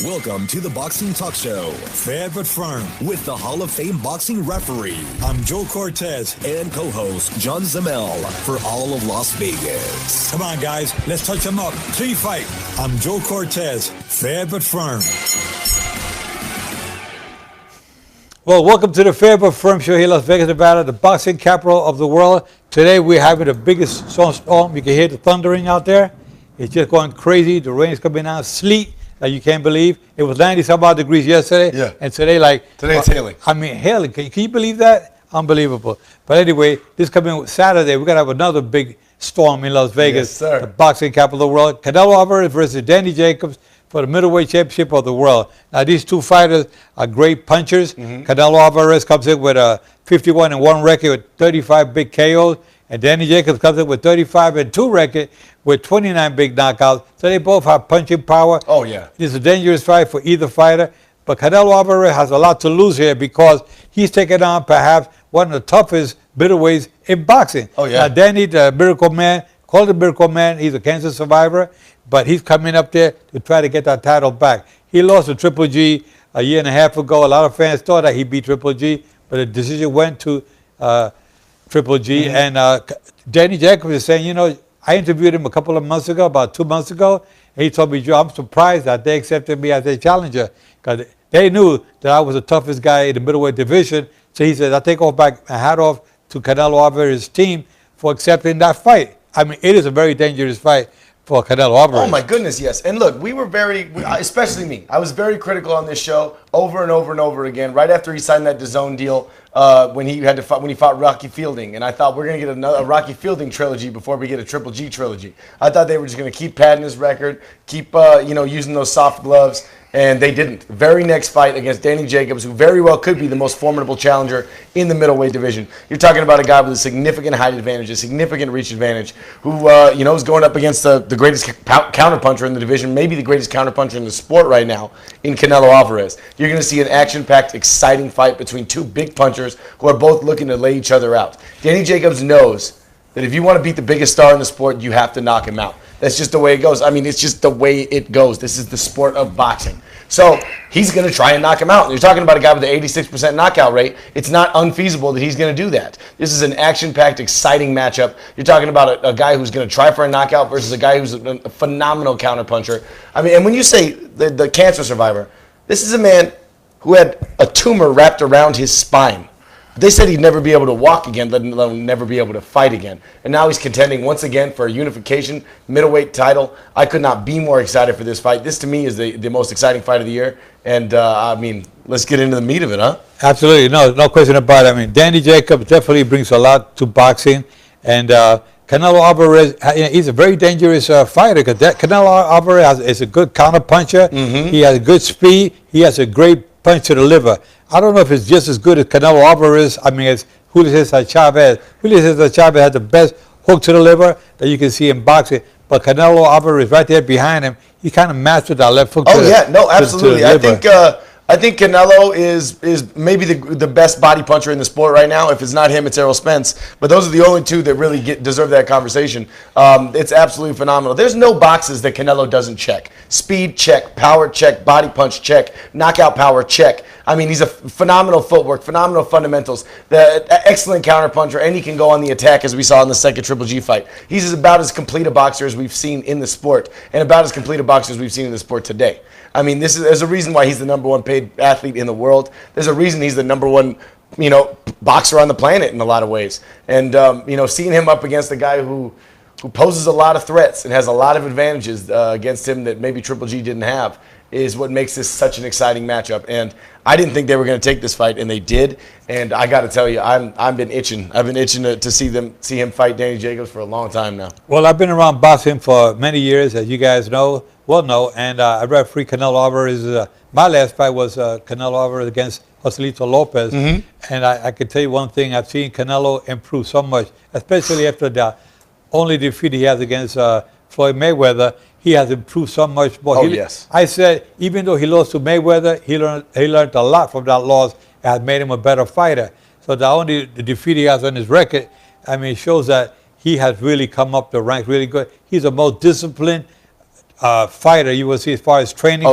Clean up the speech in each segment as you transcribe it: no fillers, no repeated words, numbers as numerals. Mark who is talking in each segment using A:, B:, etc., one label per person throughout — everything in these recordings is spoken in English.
A: Welcome to the Boxing Talk Show, fair but firm, with the Hall of Fame boxing referee. I'm Joe Cortez and co-host John Zamel for all of Las Vegas. Come on, guys, let's touch them up. Fight. I'm Joe Cortez, fair but firm.
B: Well, welcome to the Fair but Firm Show here in Las Vegas, Nevada, the boxing capital of the world. Today we're having the biggest storm. You can hear the thundering out there. It's just going crazy. The rain's coming down, sleet that you can't believe. It was 90-some odd degrees yesterday.
C: Yeah.
B: And today,
C: today it's hailing.
B: I mean, hailing. Can you believe that? Unbelievable. But anyway, this coming Saturday, we're going to have another big storm in Las Vegas,
C: Yes, sir.
B: the boxing capital of the world. Canelo Alvarez versus Danny Jacobs for the middleweight championship of the world. Now, these two fighters are great punchers. Canelo Alvarez comes in with a 51-1 record with 35 big KOs. And Danny Jacobs comes in with 35-2 record with 29 big knockouts. So they both have punching power.
C: Oh, yeah.
B: It's a dangerous fight for either fighter. But Canelo Alvarez has a lot to lose here because he's taking on perhaps one of the toughest middleweights in boxing.
C: Oh, yeah.
B: Now, Danny, the Miracle Man, called the Miracle Man. He's a cancer survivor. But he's coming up there to try to get that title back. He lost to Triple G a year and a half ago. A lot of fans thought that he beat Triple G, but the decision went to Triple G. And Danny Jacobs is saying, you know, I interviewed him a couple of months ago, about 2 months ago, and he told me, Joe, I'm surprised that they accepted me as their challenger because they knew that I was the toughest guy in the middleweight division. So he said, I take off back my hat off to Canelo Alvarez's team for accepting that fight. I mean, it is a very dangerous fight for Canelo Alvarez.
C: Oh, my goodness, yes. And look, we were especially me, I was very critical on this show over and over and over again, right after he signed that DAZN deal when he fought Rocky Fielding. And I thought we're going to get a Rocky Fielding trilogy before we get a Triple G trilogy. I thought they were just going to keep padding his record, keep using those soft gloves. And they didn't. Very next fight against Danny Jacobs, who very well could be the most formidable challenger in the middleweight division. You're talking about a guy with a significant height advantage, a significant reach advantage, who is going up against the greatest counterpuncher in the division, maybe the greatest counterpuncher in the sport right now, in Canelo Alvarez. You're going to see an action-packed, exciting fight between two big punchers who are both looking to lay each other out. Danny Jacobs knows that if you want to beat the biggest star in the sport, you have to knock him out. That's just the way it goes. I mean, it's just the way it goes. This is the sport of boxing. So he's going to try and knock him out. You're talking about a guy with an 86% knockout rate. It's not unfeasible that he's going to do that. This is an action-packed, exciting matchup. You're talking about a guy who's going to try for a knockout versus a guy who's a phenomenal counterpuncher. I mean, and when you say the cancer survivor, this is a man who had a tumor wrapped around his spine. They said he'd never be able to walk again, let alone never be able to fight again. And now he's contending once again for a unification middleweight title. I could not be more excited for this fight. This, to me, is the most exciting fight of the year. And, let's get into the meat of it, huh?
B: Absolutely. No question about it. I mean, Danny Jacobs definitely brings a lot to boxing. And Canelo Alvarez, he's a very dangerous fighter because Canelo Alvarez is a good counter puncher. He has good speed. He has a great punch to the liver. I don't know if it's just as good as Canelo Alvarez. I mean, as Julio Cesar Chavez. Julio Cesar Chavez has the best hook to the liver that you can see in boxing. But Canelo Alvarez right there behind him, he kind of mastered that left hook.
C: Absolutely. I think Canelo is maybe the best body puncher in the sport right now. If it's not him, it's Errol Spence. But those are the only two that really deserve that conversation. It's absolutely phenomenal. There's no boxes that Canelo doesn't check. Speed, check. Power, check. Body punch, check. Knockout power, check. I mean, he's a phenomenal footwork, phenomenal fundamentals, the excellent counterpuncher, and he can go on the attack, as we saw in the second Triple G fight. He's about as complete a boxer as we've seen in the sport, and about as complete a boxer as we've seen in the sport today. I mean, there's a reason why he's the number one paid athlete in the world. There's a reason he's the number one, boxer on the planet in a lot of ways. And, seeing him up against a guy who poses a lot of threats and has a lot of advantages against him that maybe Triple G didn't have is what makes this such an exciting matchup. And I didn't think they were going to take this fight, and they did. And I got to tell you, I've been itching. I've been itching to see him fight Danny Jacobs for a long time now.
B: Well, I've been around boxing for many years, as you guys know. And I referee Canelo Alvarez. My last fight was Canelo Alvarez against Joselito Lopez. And I can tell you one thing, I've seen Canelo improve so much, especially after the only defeat he has against Floyd Mayweather. He has improved so much more.
C: Yes.
B: I said, even though he lost to Mayweather, he learned a lot from that loss and has made him a better fighter. So the defeat he has on his record, I mean, shows that he has really come up the ranks really good. He's the most disciplined fighter, you will see as far as training.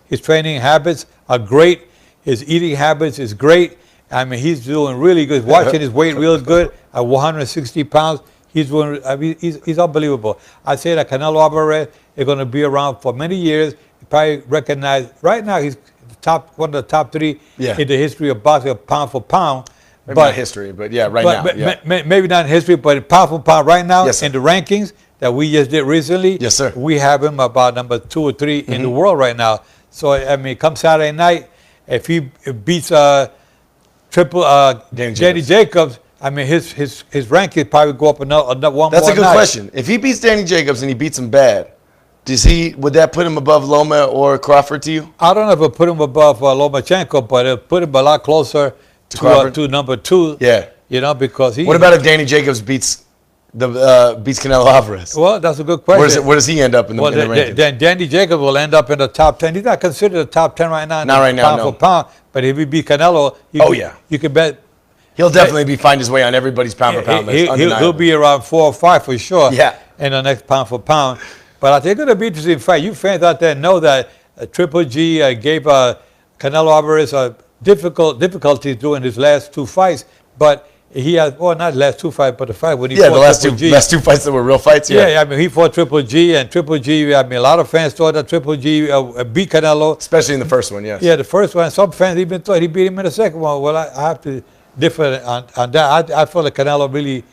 B: His training habits are great. His eating habits is great. I mean, he's doing really good. Watching his weight real good at 160 pounds. He's doing. I mean, he's unbelievable. I say that Canelo Alvarez is going to be around for many years. Probably recognized right now. He's one of the top 3 in the history of boxing, pound for pound.
C: Maybe not history, but now.
B: Maybe not in history, but pound for pound right now in the rankings that we just did recently.
C: Yes, sir.
B: We have him about number 2 or 3 in the world right now. So I mean, come Saturday night, if he beats Danny Jacobs, I mean his ranking probably go up another one.
C: That's a good question. If he beats Danny Jacobs and he beats him bad, would that put him above Loma or Crawford to you?
B: I don't know if it put him above Lomachenko, but it put him a lot closer to number 2.
C: Yeah.
B: You know, because he.
C: What about if Danny Jacobs beats Canelo Alvarez?
B: Well, that's a good question.
C: Where does he end up in the rankings?
B: Then Danny Jacobs will end up in the top 10. He's not considered a top 10 right now.
C: Not right now,
B: pound for pound. But if he beat Canelo, you can bet.
C: He'll definitely find his way on everybody's pound for pound list.
B: He'll be around 4 or 5 for sure.
C: Yeah.
B: In the next pound for pound. But I think it's going to be an interesting fight. You fans out there know that Triple G gave Canelo Alvarez difficulties during his last 2 fights. But he has, not last 2 fights, but the fight when he fought Triple G.
C: The last 2 fights that were real fights,
B: Yeah, I mean, he fought Triple G, and Triple G, I mean, a lot of fans thought that Triple G beat Canelo.
C: Especially in the first one, yes.
B: Yeah, the first one. Some fans even thought he beat him in the second one. Well, I have to differ on that. I feel like Canelo really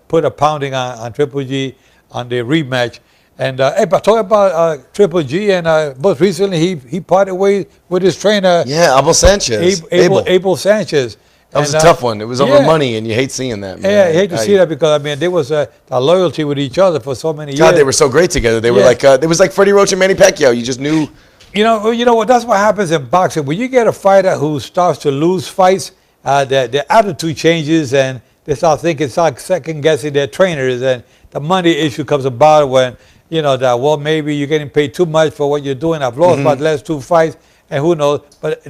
B: put a pounding on Triple G on the rematch. And but talking about Triple G, and most recently he parted ways with his trainer.
C: Yeah, Abel Sanchez.
B: Abel Sanchez.
C: That was a tough one. It was over money, and you hate seeing that, man.
B: Yeah, I hate to see that because, I mean, there was a loyalty with each other for so many years.
C: God, they were so great together. They were like, it was like Freddie Roach and Manny Pacquiao. You just knew.
B: You know what? That's what happens in boxing. When you get a fighter who starts to lose fights, their attitude changes, and they start thinking, start second-guessing their trainers, and the money issue comes about when, you know, that, well, maybe you're getting paid too much for what you're doing. I've lost my last 2 fights, and who knows. But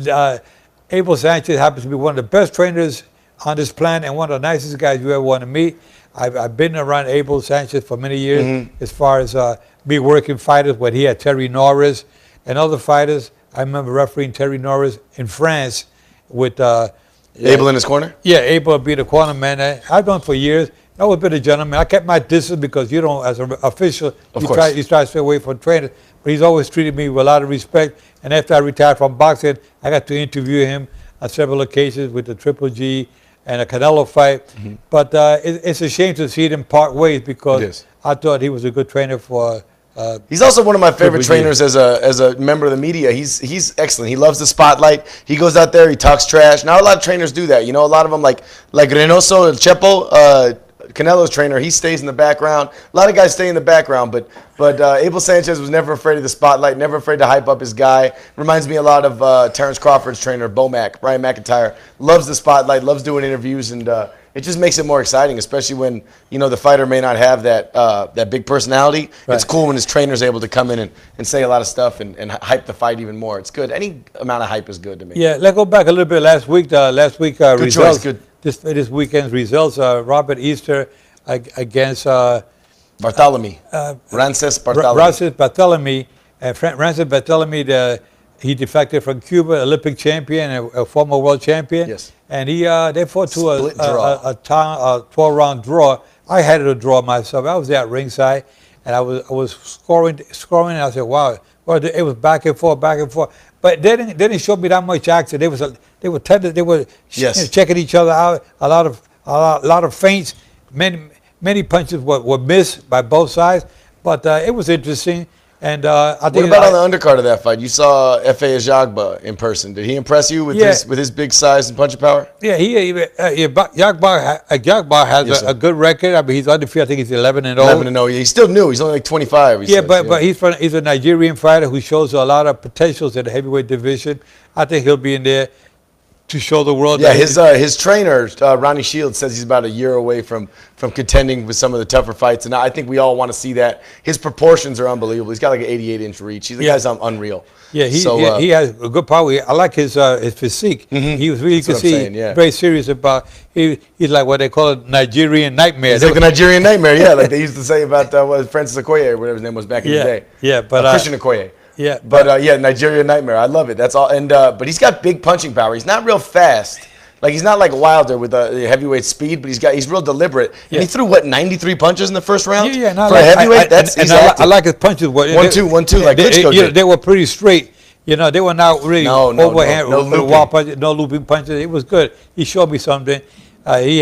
B: Abel Sanchez happens to be one of the best trainers on this planet and one of the nicest guys you ever want to meet. I've been around Abel Sanchez for many years as far as me working fighters when he had Terry Norris and other fighters. I remember refereeing Terry Norris in France with...
C: Abel in his corner?
B: Yeah, Abel being the corner man. I've done for years. I was a bit of a gentleman. I kept my distance because, you know, as an official, you try to stay away from trainers. But he's always treated me with a lot of respect. And after I retired from boxing, I got to interview him on several occasions with the Triple G and a Canelo fight. But it's a shame to see them part ways because I thought he was a good trainer for...
C: he's also one of my favorite trainers as a member of the media. He's excellent. He loves the spotlight. He goes out there, he talks trash. Not a lot of trainers do that. You know, a lot of them like Reynoso, El Chepo, Canelo's trainer, he stays in the background. A lot of guys stay in the background, but Abel Sanchez was never afraid of the spotlight, never afraid to hype up his guy. Reminds me a lot of Terrence Crawford's trainer, Brian McIntyre. Loves the spotlight, loves doing interviews, and it just makes it more exciting, especially when, you know, the fighter may not have that big personality. Right. It's cool when his trainer's able to come in and say a lot of stuff and hype the fight even more. It's good. Any amount of hype is good to me.
B: Yeah, let's go back a little bit. Last week
C: good
B: results.
C: Choice, good.
B: This weekend's results, Robert Easter against
C: Bartholomew. Rances Bartholomew.
B: Rances Bartholomew. Rances Bartholomew, he defected from Cuba, Olympic champion, a former world champion.
C: Yes.
B: And they fought to a 12-round draw. I had a draw myself. I was there at ringside, and I was scoring, and I said, wow. Well, it was back and forth. But they didn't show me that much action. They were checking each other out. A lot of feints. Many punches were missed by both sides. But it was interesting. And I think.
C: What about on the undercard of that fight? You saw F.A. Ajagba in person. Did he impress you with his big size and punching power?
B: Yeah, Ajagba has a good record. I mean, he's undefeated. I think he's 11-0.
C: 11-0. He's still new. He's only like 25.
B: But he's a Nigerian fighter who shows a lot of potentials in the heavyweight division. I think he'll be in there. to show the world.
C: Yeah, his trainer, Ronnie Shields, says he's about a year away from contending with some of the tougher fights, and I think we all want to see that. His proportions are unbelievable. He's got like an 88-inch reach. The guy's unreal.
B: Yeah, he has a good power. I like his physique. He was really, very serious about. He's like what they call a Nigerian nightmare.
C: He's like a Nigerian nightmare, yeah, like they used to say about Francis Okoye or whatever his name was back in the day.
B: Yeah, but
C: Christian Okoye.
B: Yeah,
C: but Nigerian nightmare. I love it. That's all. And but he's got big punching power. He's not real fast. Like he's not like Wilder with heavyweight speed, but he's real deliberate. And he threw 93 punches in the first round.
B: Yeah.
C: For a heavyweight,
B: I like his punches.
C: 1-2, like Klitschko did.
B: They were pretty straight. They were not really overhand,
C: no
B: looping punches. It was good. He showed me something. He's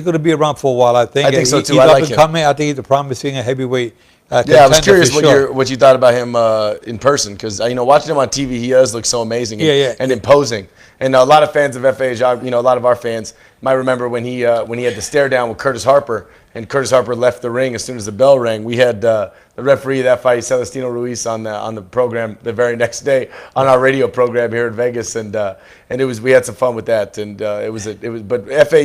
B: going to be around for a while. I think.
C: I think so too.
B: He's
C: I
B: up
C: like
B: and
C: him.
B: coming. I think he's a promising heavyweight.
C: I was curious what you thought about him in person, because watching him on TV, he does look so amazing and imposing. And a lot of fans of FAH, a lot of our fans might remember when he had the stare down with Curtis Harper, and Curtis Harper left the ring as soon as the bell rang. We had the referee of that fight, Celestino Ruiz, on the program the very next day on our radio program here in Vegas, and we had some fun with that, and but FA,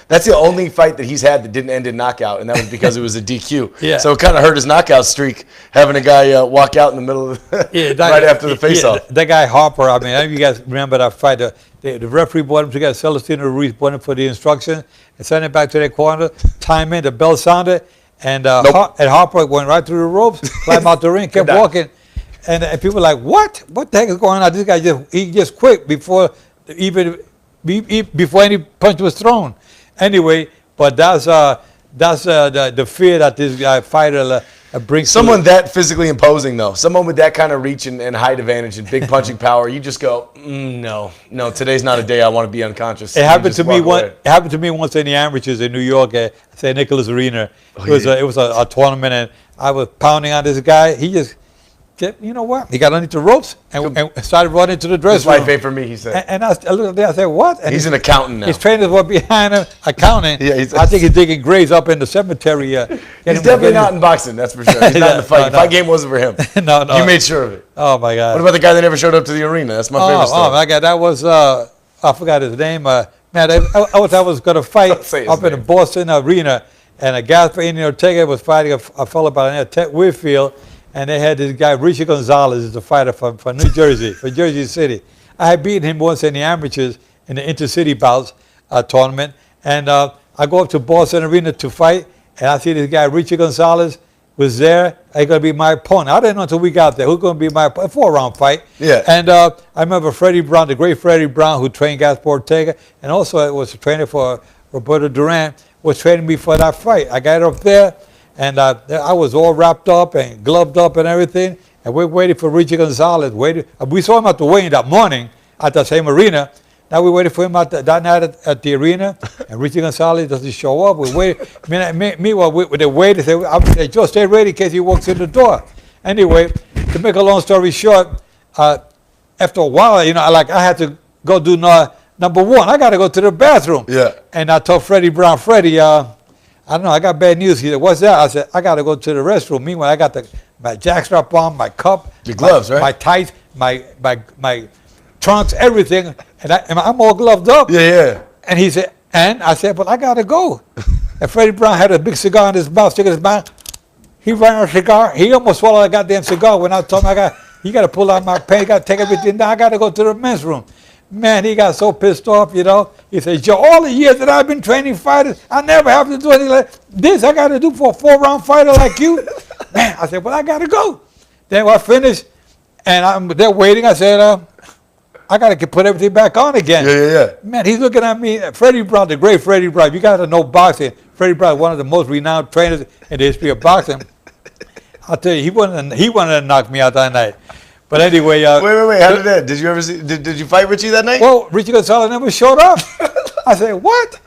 C: that's the only fight that he's had that didn't end in knockout, and that was because it was a DQ.
B: Yeah.
C: So it kind of hurt his knockout streak having a guy walk out in the middle of right after the face-off.
B: That guy Harper, I mean, you guys remember that fight? The referee brought him together. Celestino Ruiz brought him for the instructions and sent him back to their corner. Time in, the bell sounded, and Harper went right through the ropes, climbed out the ring, kept walking, and people were like, "What? What the heck is going on?" This guy just quit before any punch was thrown. Anyway, but that's the fear that this guy fighter brings.
C: Someone that physically imposing, though, someone with that kind of reach and height advantage and big punching power, you just go, no, today's not a day I want to be unconscious.
B: It happened to me It happened to me once in the amateurs in New York at St. Nicholas Arena. It was a tournament, and I was pounding on this guy. He just, you know what? He got underneath the ropes and started running to the dressing room.
C: Life ain't for me, he said.
B: And I looked at there, I said, what? And
C: he's an accountant now.
B: His trainers were behind him, accounting. I think he's digging graves up in the cemetery.
C: He's definitely not in boxing, that's for sure. He's not in the fight. The fight game wasn't for him.
B: No.
C: You made sure of it.
B: Oh, my God.
C: What about the guy that never showed up to the arena? That's my favorite story.
B: Oh, my God. That was, I forgot his name. I was going to fight up in the Boston arena, and Gaspar Indian Ortega was fighting a fellow by the name of Ted Whitfield. And they had this guy, Richie Gonzalez, is a fighter from New Jersey, from Jersey City. I had beaten him once in the amateurs in the intercity bouts tournament. And I go up to Boston Arena to fight, and I see this guy, Richie Gonzalez, was there. He's going to be my opponent. I didn't know until we got there who's going to be my opponent. 4-round fight.
C: Yeah.
B: And I remember Freddie Brown, the great Freddie Brown, who trained Gaspar Ortega, and also was a trainer for Roberto Duran, was training me for that fight. I got up there. And I was all wrapped up and gloved up and everything. And we're waiting for Richie Gonzalez. We saw him at the weigh-in that morning at the same arena. Now we waited for him that night at the arena. And Richie Gonzalez doesn't show up. We waited. Meanwhile, they waited. They just stay ready in case he walks in the door. Anyway, to make a long story short, after a while, I had to go do number one. I got to go to the bathroom.
C: Yeah.
B: And I told Freddie Brown, Freddie, I don't know, I got bad news. He said, what's that? I said, I got to go to the restroom. Meanwhile, I got my jackstrap on, my cup.
C: Your gloves, right?
B: My tights, my trunks, everything. And I'm all gloved up.
C: Yeah.
B: And he said, and I said, but I got to go. And Freddie Brown had a big cigar in his mouth, sticking his mouth. He ran out a cigar. He almost swallowed a goddamn cigar when I told him, you got to pull out my pants, you got to take everything down. I got to go to the men's room. Man, he got so pissed off, He said, Joe, all the years that I've been training fighters, I never have to do anything like this. I got to do for a 4-round fighter like you. Man, I said, well, I got to go. Then I finished, and I'm there waiting. I said, I got to put everything back on again.
C: Yeah.
B: Man, he's looking at me. Freddie Brown, the great Freddie Brown. You got to know boxing. Freddie Brown, one of the most renowned trainers in the history of boxing. I'll tell you, he wanted to knock me out that night. But anyway,
C: wait. How did that? Did you ever see? Did you fight Richie that night?
B: Well, Richie Gonzalez never showed up. I said, what?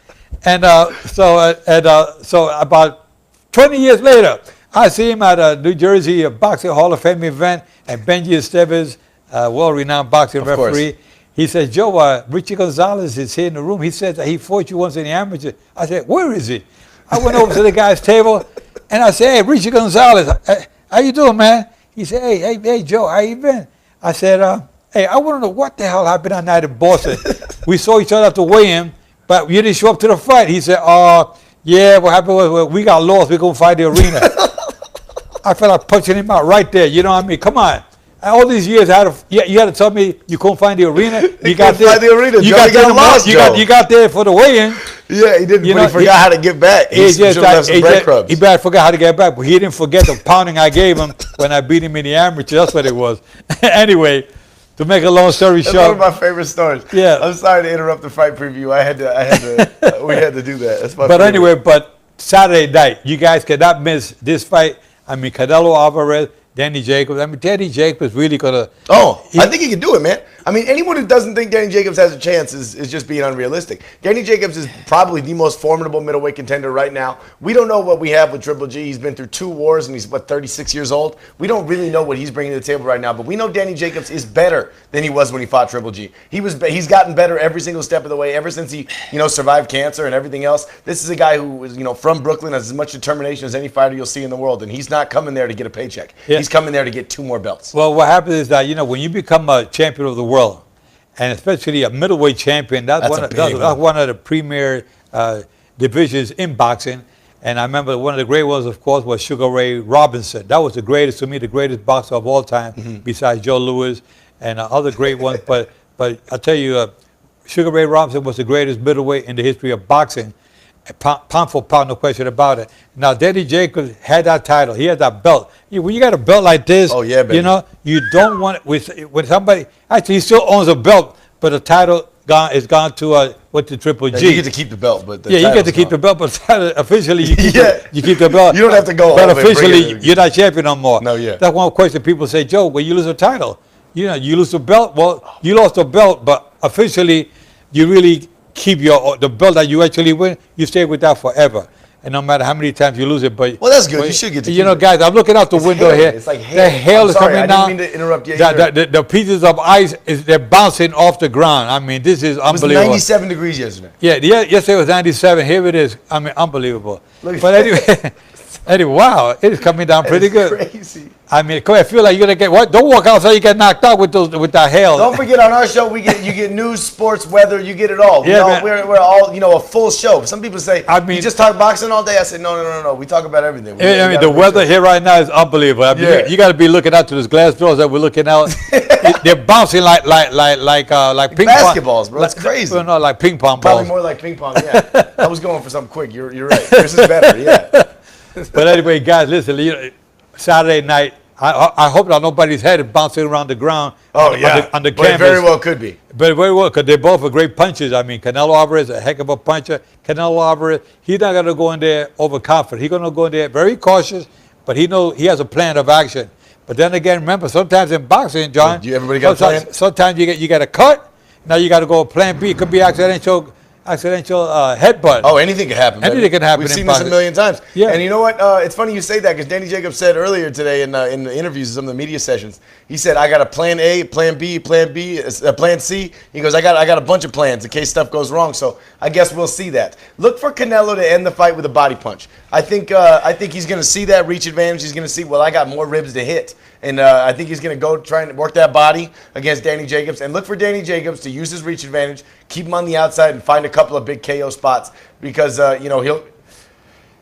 B: And so about 20 years later, I see him at a New Jersey Boxing Hall of Fame event, and Benji Estevez, world-renowned boxing referee, he said, Joe, Richie Gonzalez is here in the room. He said that he fought you once in the amateur. I said, where is he? I went over to the guy's table, and I said, hey, Richie Gonzalez, how you doing, man? He said, hey, Joe, how you been? I said, Hey, I want to know what the hell happened that night in Boston. We saw each other at the weigh-in, but you didn't show up to the fight. He said, yeah, what happened was well, we got lost. We're going to fight the arena. I felt like punching him out right there. You know what I mean? Come on. All these years, you had to tell me you couldn't find the arena. You got there.
C: The arena.
B: You got there for the weigh-in.
C: Yeah, he didn't. He forgot how to get back. He
B: forgot how to get back, but he didn't forget the pounding I gave him when I beat him in the amateur. That's what it was. Anyway, to make a long story short,
C: that's one of my favorite stories.
B: Yeah,
C: I'm sorry to interrupt the fight preview. We had to do that. That's my.
B: But
C: favorite.
B: Anyway, but Saturday night, you guys cannot miss this fight. I mean, Canelo Alvarez. Danny Jacobs. I mean, Danny Jacobs really gonna.
C: I think he can do it, man. I mean, anyone who doesn't think Danny Jacobs has a chance is just being unrealistic. Danny Jacobs is probably the most formidable middleweight contender right now. We don't know what we have with Triple G. He's been through 2 wars and he's 36 years old. We don't really know what he's bringing to the table right now, but we know Danny Jacobs is better than he was when he fought Triple G. He's gotten better every single step of the way ever since he survived cancer and everything else. This is a guy who is from Brooklyn, has as much determination as any fighter you'll see in the world, and he's not coming there to get a paycheck. Yeah. He's coming there to get 2 more belts.
B: Well, what happens is that when you become a champion of the world, and especially a middleweight champion, that's one of the premier divisions in boxing. And I remember one of the great ones, of course, was Sugar Ray Robinson. That was the greatest, to me, the greatest boxer of all time, besides Joe Louis and other great ones. But I tell you, Sugar Ray Robinson was the greatest middleweight in the history of boxing. Pound for pound, no question about it. Now, Danny Jacobs had that title. He had that belt. When you got a belt like this,
C: baby.
B: You don't want it with somebody. Actually, he still owns a belt, but the title is gone to the Triple G.
C: You get to keep the belt, but
B: you get to keep the belt, but officially you keep the belt.
C: You don't have to go.
B: But officially, you're not champion no more.
C: No, yeah.
B: That's one question people say, Joe. Well, you lose a title. You lose the belt. Well, you lost the belt, but officially, you really keep the belt that you actually win. You stay with that forever, and no matter how many times you lose it. But
C: that's good. You should get to.
B: Guys, I'm looking out the window here.
C: It's like hail.
B: The hail is coming down.
C: I didn't mean to interrupt you.
B: The pieces of ice they're bouncing off the ground. I mean, this is unbelievable.
C: It was 97 degrees yesterday.
B: Yeah. Yesterday it was 97. Here it is. I mean, unbelievable. But anyway, wow, it is coming down pretty good.
C: Crazy.
B: I mean, I feel like you're gonna get what? Don't walk outside. You get knocked out with that hail.
C: Don't forget, on our show, you get news, sports, weather. You get it all.
B: Yeah,
C: we're all a full show. Some people say, you just talk boxing all day. I say, no. We talk about everything.
B: The weather here right now is unbelievable. I mean, you got to be looking out to those glass doors that we're looking out. They're bouncing like ping
C: basketballs, bro. It's crazy.
B: No, like ping pong balls.
C: Probably more like ping pong. Yeah. I was going for something quick. You're right. This is better. Yeah.
B: But anyway, guys, listen. Saturday night, I hope that nobody's head is bouncing around the ground. On the canvas.
C: It very well could be.
B: But very well, because they both are great punchers. I mean, Canelo Alvarez is a heck of a puncher. Canelo Alvarez, he's not going to go in there overconfident. He's going to go in there very cautious, but he knows he has a plan of action. But then again, remember, sometimes in boxing, John,
C: everybody got a plan?
B: Sometimes you get a cut. Now you got to go plan B. It could be accidental headbutt.
C: Oh, anything can happen.
B: Anything can happen.
C: We've seen this a million times.
B: Yeah.
C: And you know what? It's funny you say that, because Danny Jacobs said earlier today in the interviews, some of the media sessions, he said, I got a plan A, plan B, plan C. He goes, I got a bunch of plans in case stuff goes wrong. So I guess we'll see that. Look for Canelo to end the fight with a body punch. I think he's going to see that reach advantage. He's going to see, I got more ribs to hit. And I think he's going to go try and work that body against Danny Jacobs. And look for Danny Jacobs to use his reach advantage, keep him on the outside, and find a couple of big KO spots. Because,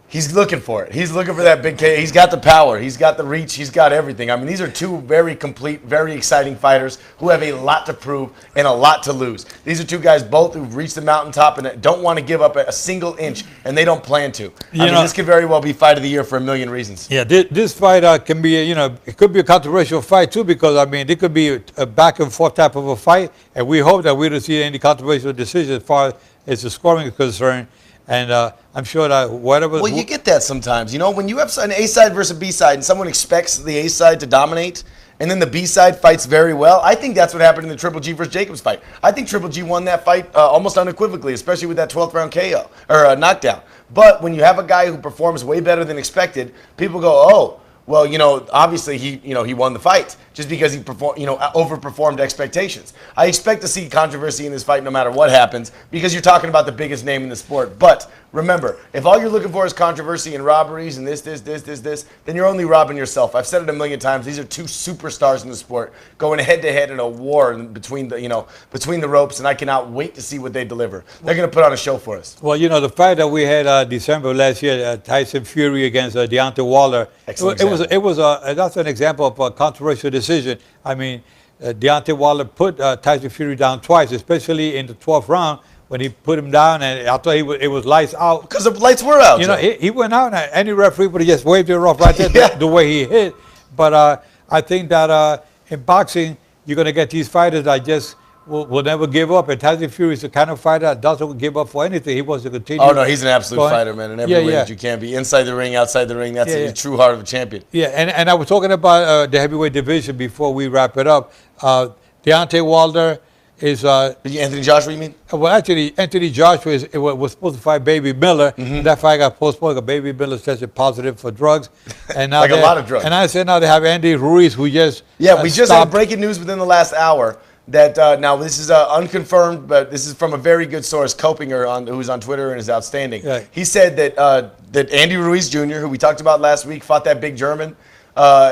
C: he's looking for it. He's looking for that big KO. He's got the power. He's got the reach. He's got everything. I mean, these are 2 very complete, very exciting fighters who have a lot to prove and a lot to lose. These are 2 guys both who've reached the mountaintop and don't want to give up a single inch, and they don't plan to. This could very well be fight of the year for a million reasons.
B: Yeah, this fight can be, it could be a controversial fight too, because, it could be a back and forth type of a fight, and we hope that we don't see any controversial decisions as far as the scoring is concerned. And I'm sure that whatever.
C: Well, you get that sometimes. When you have an A side versus a B side, and someone expects the A side to dominate, and then the B side fights very well. I think that's what happened in the Triple G versus Jacobs fight. I think Triple G won that fight almost unequivocally, especially with that 12th round KO or knockdown. But when you have a guy who performs way better than expected, people go, oh, well, obviously he won the fight just because he overperformed expectations. I expect to see controversy in this fight no matter what happens because you're talking about the biggest name in the sport. But remember, if all you're looking for is controversy and robberies and this, then you're only robbing yourself. I've said it a million times. These are two superstars in the sport going head to head in a war between the ropes, and I cannot wait to see what they deliver. They're going to put on a show for us.
B: Well, the fight that we had December of last year, Tyson Fury against Deontay Wilder. That's an example of a controversial decision. I mean, Deontay Wilder put Tyson Fury down twice, especially in the 12th round when he put him down, and I thought it was lights out.
C: Because the lights were out.
B: He went out, and any referee would have just waved it off right there the way he hit. But I think that in boxing, you're going to get these fighters that just will never give up. And Tyson Fury is the kind of fighter that doesn't give up for anything. He wants to continue.
C: Oh, no, he's an absolute fighter, man, in every way that you can be. Inside the ring, outside the ring, that's the true heart of a champion.
B: Yeah, and I was talking about the heavyweight division before we wrap it up. Deontay Wilder is...
C: Anthony Joshua, you mean?
B: Well, actually, Anthony Joshua was supposed to fight Baby Miller. Mm-hmm. That fight got postponed because Baby Miller tested positive for drugs. And now
C: like a lot of drugs.
B: And I said now they have Andy Ruiz, who just
C: we just had breaking news within the last hour that now this is unconfirmed, but this is from a very good source, Copinger, who's on Twitter and is outstanding. Yeah. He said that Andy Ruiz Jr., who we talked about last week, fought that big German.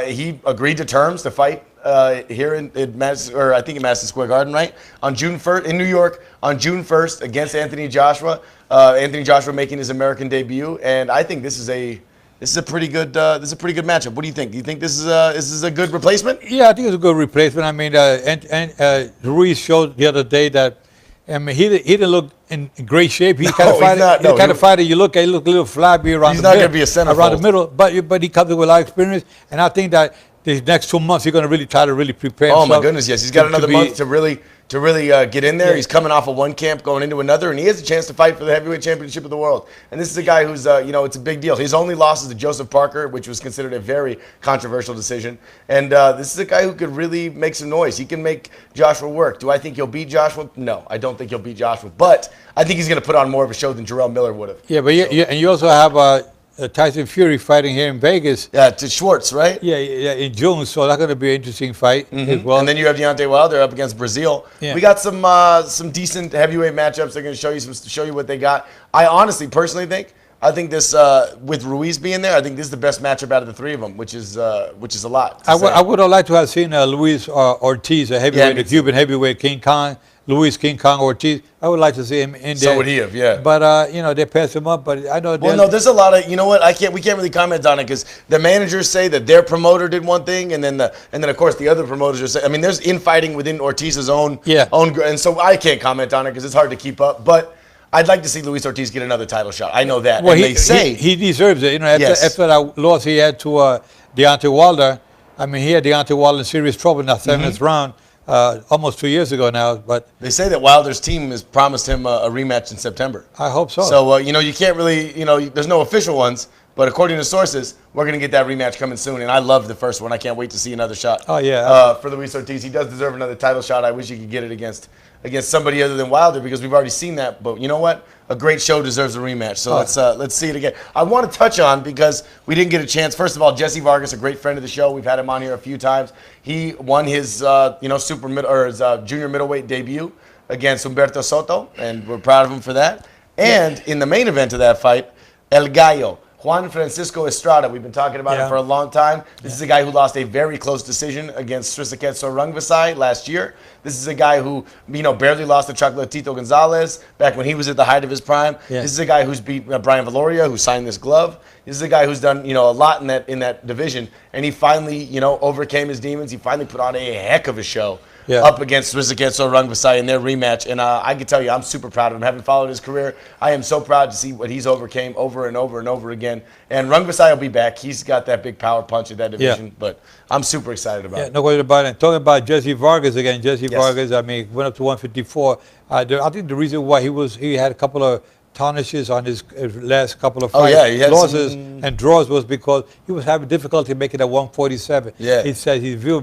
C: He agreed to terms to fight here in Madison, or I think in Madison Square Garden, right? On June 1st in New York on June 1st against Anthony Joshua. Anthony Joshua making his American debut, and I think this is a pretty good matchup. What do you think? Do you think this is a good replacement?
B: Yeah, I think it's a good replacement. I mean, Ruiz showed the other day that he didn't look in great shape. He's kind of fighter you look at. He look a little flabby around
C: he's
B: the
C: not
B: middle.
C: Going to be a center
B: around the middle, but he comes with a lot of experience, and I think that these next 2 months he's going to really try to prepare himself.
C: Oh my goodness, yes, he's got another month to really get in there. Yeah. He's coming off of one camp, going into another, and he has a chance to fight for the heavyweight championship of the world. And this is a guy who's, it's a big deal. His only loss is to Joseph Parker, which was considered a very controversial decision. And this is a guy who could really make some noise. He can make Joshua work. Do I think he'll beat Joshua? No, I don't think he'll beat Joshua. But I think he's going to put on more of a show than Jarrell Miller would have.
B: Yeah, but and you also have Tyson Fury fighting here in Vegas.
C: Yeah, to Schwartz, right?
B: Yeah, in June. So that's going to be an interesting fight as well.
C: And then you have Deontay Wilder up against Brazil. Yeah. We got some decent heavyweight matchups. They're going to show you what they got. I honestly, personally I think this with Ruiz being there, I think this is the best matchup out of the three of them, which is a lot.
B: I would have liked to have seen Luis Ortiz, a heavyweight, the Cuban heavyweight, King Kong Ortiz. I would like to see him in there.
C: So would he have, yeah.
B: But they passed him up. But I know.
C: Well, no, there's a lot of. You know what? We can't really comment on it because the managers say that their promoter did one thing, and then of course the other promoters are saying. I mean, there's infighting within Ortiz's own. And so I can't comment on it because it's hard to keep up. But I'd like to see Luis Ortiz get another title shot. I know that.
B: Well, he deserves it. After that loss he had to Deontay Wilder. I mean, he had Deontay Wilder in serious trouble in that 7th round. Almost 2 years ago now, but
C: they say that Wilder's team has promised him a rematch in September.
B: I hope so.
C: So you can't really, there's no official ones, but according to sources, we're going to get that rematch coming soon. And I love the first one. I can't wait to see another shot.
B: Oh yeah,
C: for Luis Ortiz, he does deserve another title shot. I wish he could get it against somebody other than Wilder because we've already seen that. But you know what? A great show deserves a rematch. So let's see it again. I want to touch on because we didn't get a chance. First of all, Jesse Vargas, a great friend of the show. We've had him on here a few times. He won his his junior middleweight debut against Humberto Soto, and we're proud of him for that. And in the main event of that fight, El Gallo, Juan Francisco Estrada. We've been talking about him for a long time. This is a guy who lost a very close decision against Srisaket Rungvisai last year. This is a guy who, barely lost to Chocolatito Gonzalez back when he was at the height of his prime. Yeah. This is a guy who's beat Brian Valoria, who signed this glove. This is a guy who's done, a lot in that division. And he finally, overcame his demons. He finally put on a heck of a show. Up against Srisaket Rungvisai in their rematch. And I can tell you, I'm super proud of him. Having followed his career, I am so proud to see what he's overcame over and over and over again. And Rungvisai will be back. He's got that big power punch in that division. Yeah. But I'm super excited about it.
B: No question about it. Talking about Jesse Vargas again. Vargas, went up to 154. I think the reason why he had a couple of tarnishes on his last couple of fights,
C: he had
B: losses and draws was because he was having difficulty making that 147.
C: Yeah.
B: He said he feel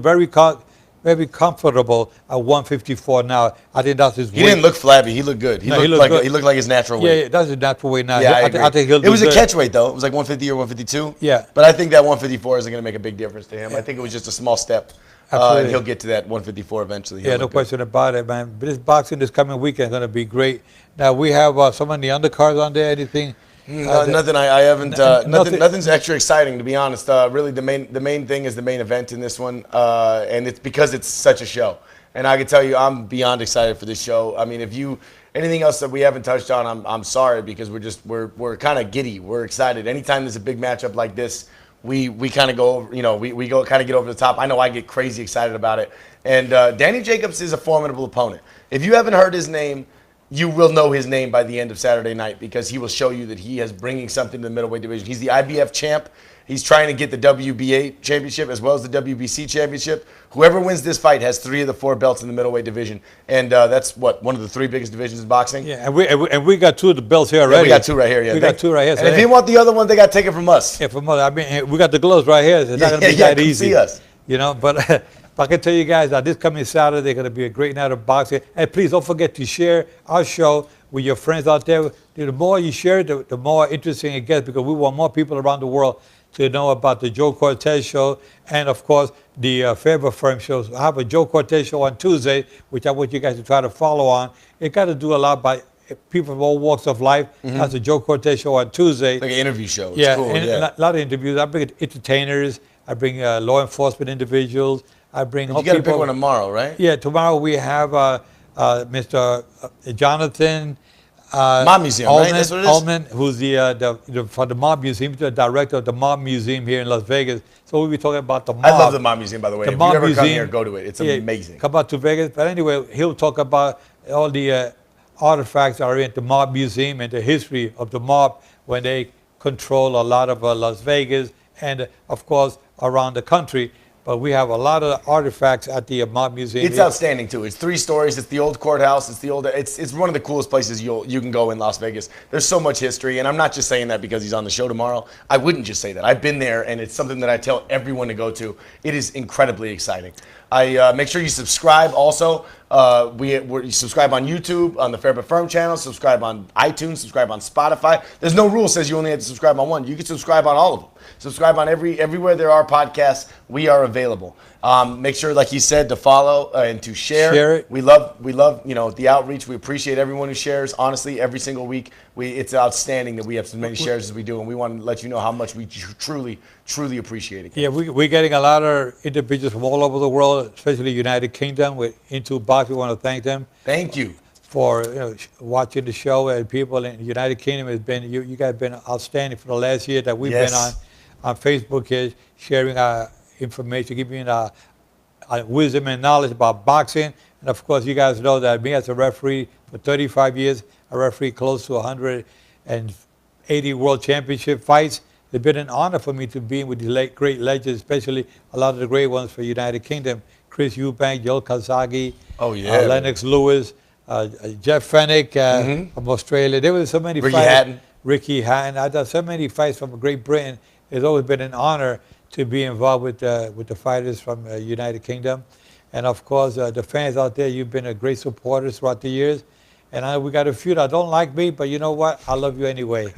B: very comfortable at 154 now. I think that's his weight.
C: He didn't look flabby. He looked good. He looked like his natural weight.
B: Yeah, that's his natural weight now.
C: Yeah, I agree.
B: I think he'll
C: It was
B: do
C: a
B: good.
C: catch weight, though. It was like 150 or 152.
B: Yeah.
C: But I think that 154 isn't going to make a big difference to him. I think it was just a small step. And he'll get to that 154 eventually.
B: Yeah, no question about it, man. But this boxing this coming weekend is going to be great. Now, we have some of the undercards on there. Anything?
C: Nothing. I haven't. Nothing's extra exciting, to be honest. Really, the main thing is the main event in this one, and it's because it's such a show. And I can tell you, I'm beyond excited for this show. I mean, if you anything else that we haven't touched on, I'm sorry, because we're kind of giddy. We're excited. Anytime there's a big matchup like this, we kind of go over, we go kind of get over the top. I know I get crazy excited about it. And Danny Jacobs is a formidable opponent. If you haven't heard his name, you will know his name by the end of Saturday night, because he will show you that he is bringing something to the middleweight division. He's the IBF champ. He's trying to get the WBA championship as well as the WBC championship. Whoever wins this fight has 3 of the 4 belts in the middleweight division, and that's one of the 3 biggest divisions in boxing.
B: Yeah, and we got 2 of the belts here already.
C: Yeah, we got 2 right here. Yeah,
B: we got 2 right here.
C: And if you want the other one, they got taken from us.
B: Yeah, from us. I mean, we got the gloves right here. It's not going to be that easy.
C: See us.
B: But I can tell you guys that this coming Saturday going to be a great night of boxing. And please don't forget to share our show with your friends out there. The more you share it, the more interesting it gets, because we want more people around the world to know about the Joe Cortez show and, of course, the Faber Firm shows. I have a Joe Cortez show on Tuesday, which I want you guys to try to follow on. It got to do a lot by people from all walks of life. Mm-hmm. That's the Joe Cortez show on Tuesday.
C: Like an interview show. It's
B: yeah,
C: cool.
B: And a lot of interviews. I bring entertainers. I bring law enforcement individuals. I bring.
C: You got a big one tomorrow, right?
B: Yeah, tomorrow we have Mr. Jonathan.
C: Mob Museum,
B: Ullman,
C: right? That's what it is?
B: Ullman, who's for the Mob Museum, the director of the Mob Museum here in Las Vegas. So we'll be talking about the Mob.
C: I love the Mob Museum, by the way.
B: The
C: if
B: Mob
C: you ever
B: Museum,
C: come here, go to it. It's amazing.
B: Come out to Vegas. But anyway, he'll talk about all the artifacts that are in the Mob Museum and the history of the mob when they control a lot of Las Vegas and, of course, around the country. But we have a lot of artifacts at the Mob Museum.
C: It's outstanding too. It's 3 stories. It's the old courthouse. It's one of the coolest places you can go in Las Vegas. There's so much history, and I'm not just saying that because he's on the show tomorrow. I wouldn't just say that. I've been there, and it's something that I tell everyone to go to. It is incredibly exciting. I make sure you subscribe also. You subscribe on YouTube, on the Fair But Firm channel, subscribe on iTunes, subscribe on Spotify. There's no rule says you only have to subscribe on one. You can subscribe on all of them. Subscribe on everywhere there are podcasts. We are available. Make sure, like he said, to follow and to share.
B: Share it.
C: We love the outreach. We appreciate everyone who shares. Honestly, every single week, it's outstanding that we have as many shares as we do, and we want to let you know how much we truly appreciate it.
B: Yeah, we're getting a lot of individuals from all over the world, especially the United Kingdom. We're into boxing. We want to thank them.
C: Thank you
B: for watching the show, and people in the United Kingdom has been you guys have been outstanding for the last year that we've been on Facebook here, sharing our information, giving wisdom and knowledge about boxing. And of course, you guys know that me as a referee for 35 years, I referee close to 180 world championship fights. It's been an honor for me to be with the great legends, especially a lot of the great ones for United Kingdom. Chris Eubank, Joe Kazagi, Lennox Lewis, Jeff Fennick from Australia. There were so many fights. Ricky Hatton. I've done so many fights from Great Britain. It's always been an honor to be involved with the fighters from United Kingdom. And of course, the fans out there, you've been a great supporters throughout the years. And we got a few that don't like me, but you know what? I love you anyway.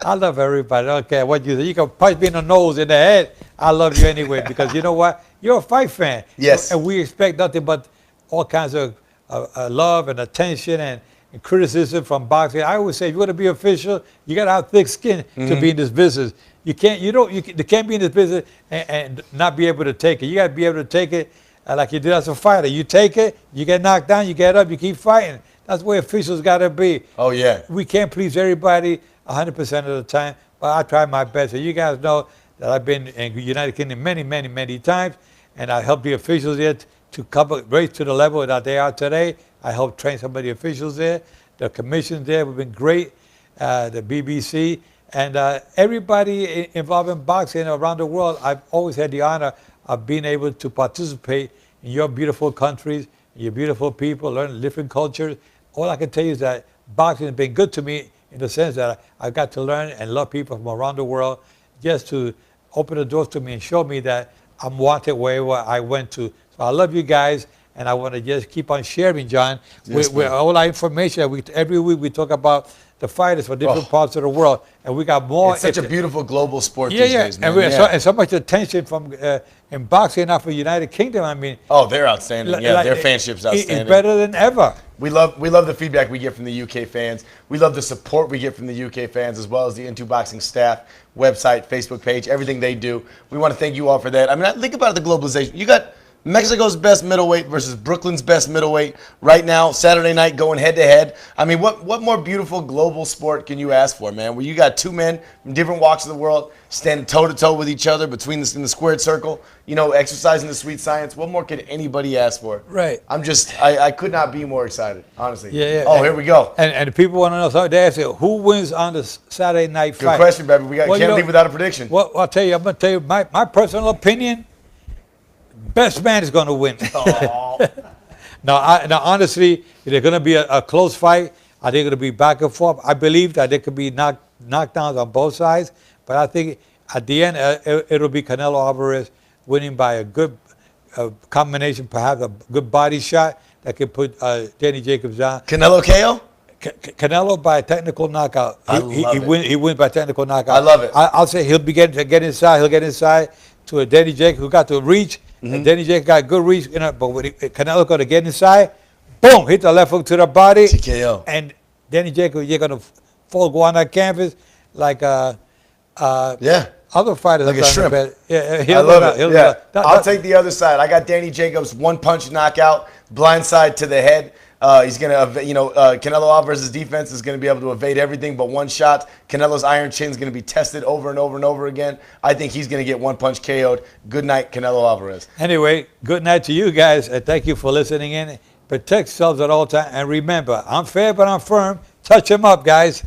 B: I love everybody. I don't care what you say. You can punch me in the nose, in the head. I love you anyway, because you know what? You're a fight fan.
C: Yes.
B: And we expect nothing but all kinds of love and attention and criticism from boxing. I always say, if you want to be official, you got to have thick skin to be in this business. You can't be in this business and not be able to take it. You got to be able to take it like you did as a fighter. You take it, you get knocked down, you get up, you keep fighting. That's where officials got to be.
C: Oh, yeah.
B: We can't please everybody 100% of the time, but I try my best. And you guys know that I've been in the United Kingdom many times, and I help the officials there to raise to the level that they are today. I helped train some of the officials there. The commissions there have been great, the BBC. And everybody involved in boxing around the world, I've always had the honor of being able to participate in your beautiful countries, your beautiful people, learn different cultures. All I can tell you is that boxing has been good to me in the sense that I got to learn and love people from around the world, just to open the doors to me and show me that I'm wanted wherever I went to. So I love you guys, and I want to just keep on sharing, John,
C: Yes,
B: with
C: man.
B: all our information. Every week we talk about the fighters from different parts of the world, and we got more.
C: It's such a beautiful global sport
B: yeah,
C: these
B: yeah,
C: days, man.
B: and, we,
C: Yeah.
B: and so much attention from in boxing now for United Kingdom. I mean,
C: Oh, they're outstanding. Yeah, their fanship's outstanding.
B: It's better than ever.
C: We love the feedback we get from the UK fans. We love the support we get from the UK fans, as well as the Into Boxing staff, website, Facebook page, everything they do. We want to thank you all for that. I mean, think about the globalization. You got Mexico's best middleweight versus Brooklyn's best middleweight right now, Saturday night, going head-to-head. I mean, what more beautiful global sport can you ask for, man? Where you got two men from different walks of the world standing toe-to-toe with each other between in the squared circle, exercising the sweet science. What more could anybody ask for?
B: Right.
C: I could not be more excited, honestly.
B: Yeah.
C: Oh, here we go.
B: And people want to know something. They ask you, who wins on the Saturday night fight?
C: Good question, baby. Can't leave without a prediction.
B: Well, I'll tell you. I'm going to tell you my personal opinion. Best man is going to win. Now, honestly, it's going to be a close fight. I think it'll be back and forth. I believe that there could be knockdowns on both sides, but I think at the end it'll be Canelo Alvarez winning by a good combination, perhaps a good body shot that could put Danny Jacobs down.
C: Canelo KO?
B: Canelo by a technical knockout. He wins by technical knockout.
C: I love it.
B: I'll say he'll begin to get inside. He'll get inside to a Danny Jacobs who got the reach. And Danny Jacobs got good reach, but when Canelo going to get inside, boom, hit the left hook to the body.
C: TKO.
B: And Danny Jacobs, you're going to go on that canvas like other fighters.
C: Like a shrimp.
B: Yeah,
C: I love it. I'll take the other side. I got Danny Jacobs, one-punch knockout, blindside to the head. He's going to, Canelo Alvarez's defense is going to be able to evade everything but one shot. Canelo's iron chin is going to be tested over and over and over again. I think he's going to get one punch KO'd. Good night, Canelo Alvarez.
B: Anyway, good night to you guys, and thank you for listening in. Protect yourselves at all times, and remember, I'm fair but I'm firm. Touch him up, guys.